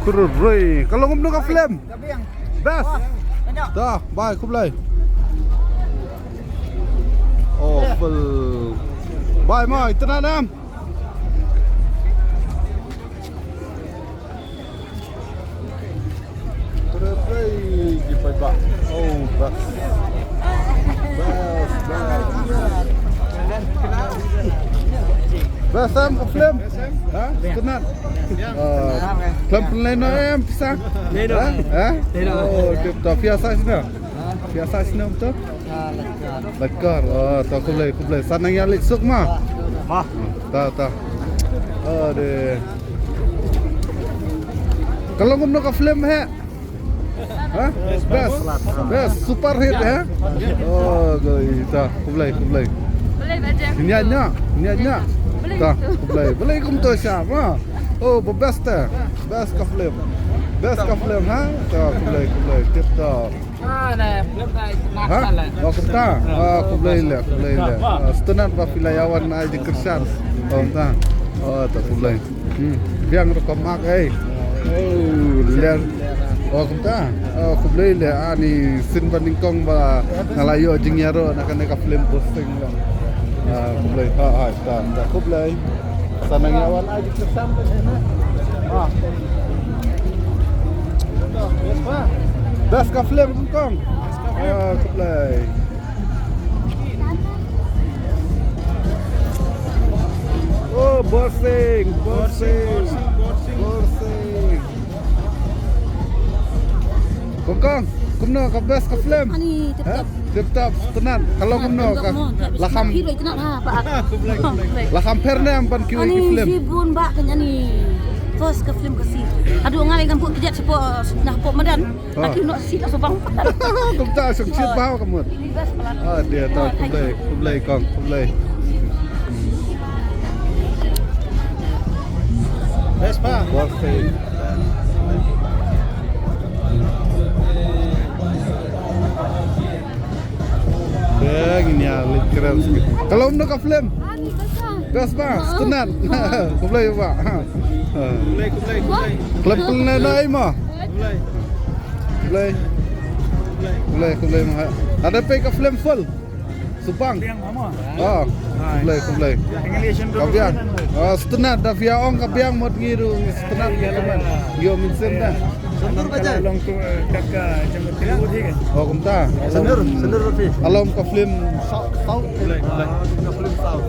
Kurui. Kalau ngomong ke film. Best. Dah, bye kublai. Oh, full. Bye mai, tenang nam. Kurui kita bak. Oh, best. Basam ke film? Ha? Tenang. Film pelena em pisang. Ha? Oh, kita biasa sini. Biasa sini betul? Lekar. Oh, tak kublai. Sana yang litsuk mah. Tak. Aduh. Kalau ngomong ke film he? Ha? Best. Super hit he? Oh, tak. Kublai. Boleh baca. Niatnya. Tak, boleh kumto siapa? Oh, best eh. Best ka film, ha? Tak, boleh. Tip top. Nah, belum dah nak Ha? salah. Oh, kumta. Boleh. Setenan pa pilayawan na di kersan. Oh, ta. Oh, tak boleh. Biang rekam mak Oh, lihat. Oh, kumta. Boleh le ani sin banding kong ba ngalayo jing yaro nak ka film posting lang. Kublai. Tak kublai. Sana ngawan aja kesam sana. Das ka film kong. Kublai. Oh, borsing. Kong. Kumno ka best ka film. Ani tetap. Tetap tenan. Kalau kumno ka lakam Kilo itu nak ha pak. lakam perne ampan kiwi Ani film. sibun bak kenya ni. First ke film kasi. Aduh ngalai kan put kejap sepo nah pok medan. Laki nak sit lah sobang. Kumta suksit bau kamu. Ini best pelan. Dia tahu kublai kong. Best pa. Borsing. Ini alit keren sekali. Kalau untuk ke film, gas pak, tenan. Kublai pak. Kublai. Klub pelai mah. Kublai mah. Ada pay ke film full. Subang. Kublai. Kabiang. Setenan dah via ong kabiang mod ngiru setenan dia teman. Yo minsen dah. Sendur baca. Long tu kakak jemput tiga kan. Oh, kumta. Sendur lebih. Alam ke film South. Kublai. Ke film South.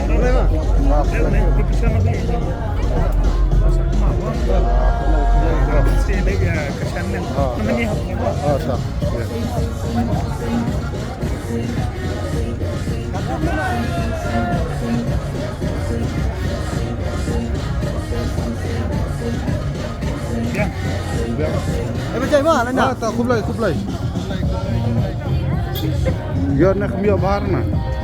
Kublai mah. Oh, tak. Baca mana? Tak kublai. Yo nak mio bahar na.